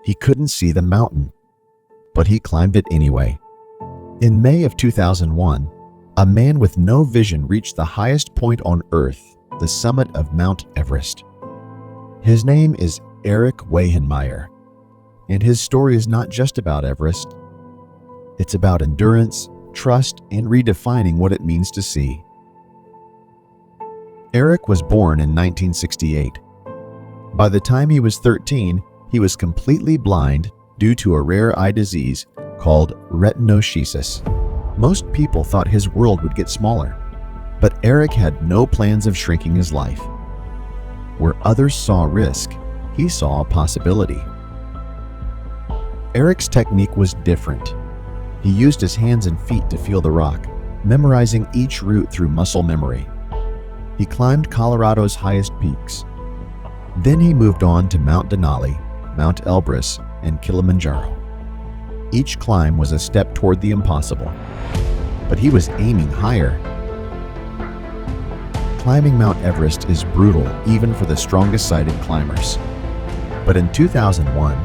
He couldn't see the mountain, but he climbed it anyway. In May of 2001, a man with no vision reached the highest point on Earth, the summit of Mount Everest. His name is Erik Weihenmayer, and his story is not just about Everest. It's about endurance, trust, and redefining what it means to see. Erik was born in 1968. By the time he was 13, he was completely blind due to a rare eye disease called retinoschisis. Most people thought his world would get smaller, but Erik had no plans of shrinking his life. Where others saw risk, he saw a possibility. Erik's technique was different. He used his hands and feet to feel the rock, memorizing each route through muscle memory. He climbed Colorado's highest peaks. Then he moved on to Mount Denali, Mount Elbrus, and Kilimanjaro. Each climb was a step toward the impossible, but he was aiming higher. Climbing Mount Everest is brutal even for the strongest-sighted climbers. But in 2001,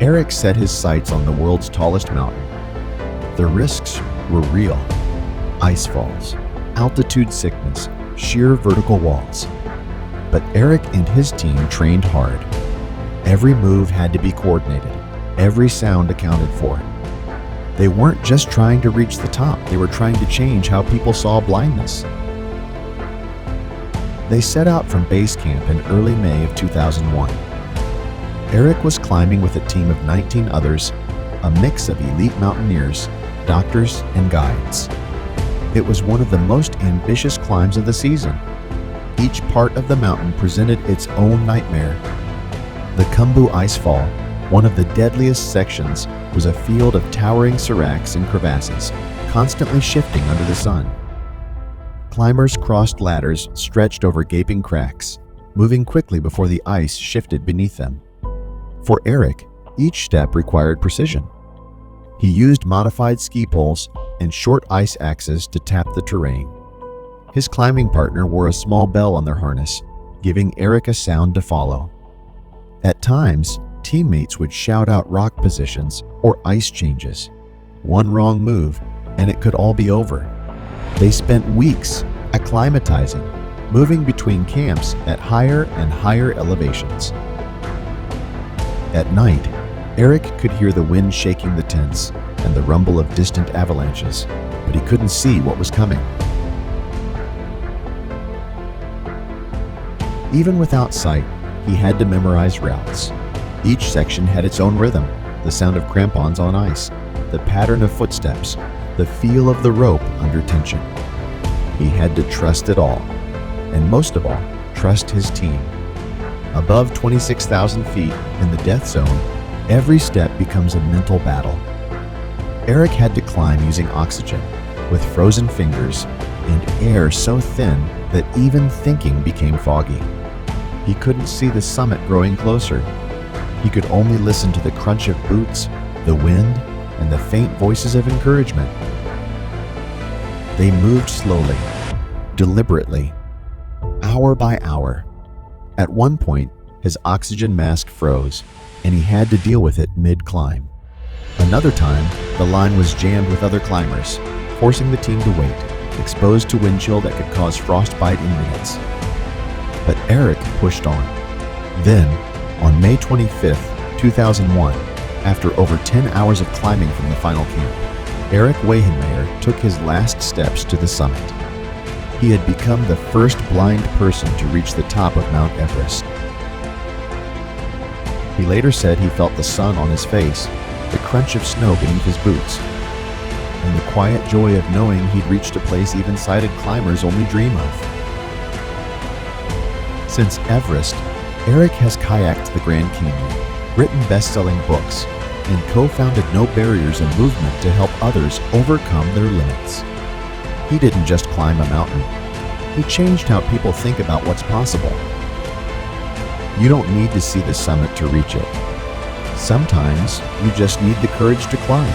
Erik set his sights on the world's tallest mountain. The risks were real: ice falls, altitude sickness, sheer vertical walls. But Erik and his team trained hard. Every move had to be coordinated, every sound accounted for. They weren't just trying to reach the top, they were trying to change how people saw blindness. They set out from base camp in early May of 2001. Erik was climbing with a team of 19 others, a mix of elite mountaineers, doctors, and guides. It was one of the most ambitious climbs of the season. Each part of the mountain presented its own nightmare. The Khumbu Icefall, one of the deadliest sections, was a field of towering seracs and crevasses, constantly shifting under the sun. Climbers crossed ladders stretched over gaping cracks, moving quickly before the ice shifted beneath them. For Erik, each step required precision. He used modified ski poles and short ice axes to tap the terrain. His climbing partner wore a small bell on their harness, giving Erik a sound to follow. At times, teammates would shout out rock positions or ice changes. One wrong move, and it could all be over. They spent weeks acclimatizing, moving between camps at higher and higher elevations. At night, Erik could hear the wind shaking the tents and the rumble of distant avalanches, but he couldn't see what was coming. Even without sight, he had to memorize routes. Each section had its own rhythm: the sound of crampons on ice, the pattern of footsteps, the feel of the rope under tension. He had to trust it all, and most of all, trust his team. Above 26,000 feet in the death zone, every step becomes a mental battle. Erik had to climb using oxygen, with frozen fingers and air so thin that even thinking became foggy. He couldn't see the summit growing closer. He could only listen to the crunch of boots, the wind, and the faint voices of encouragement. They moved slowly, deliberately, hour by hour. At one point, his oxygen mask froze, and he had to deal with it mid-climb. Another time, the line was jammed with other climbers, forcing the team to wait, exposed to wind chill that could cause frostbite in minutes. But Erik pushed on. Then, on May 25, 2001, after over 10 hours of climbing from the final camp, Erik Weihenmayer took his last steps to the summit. He had become the first blind person to reach the top of Mount Everest. He later said he felt the sun on his face, the crunch of snow beneath his boots, and the quiet joy of knowing he'd reached a place even sighted climbers only dream of. Since Everest, Erik has kayaked the Grand Canyon, written best-selling books, and co-founded No Barriers, a movement to help others overcome their limits. He didn't just climb a mountain. He changed how people think about what's possible. You don't need to see the summit to reach it. Sometimes you just need the courage to climb.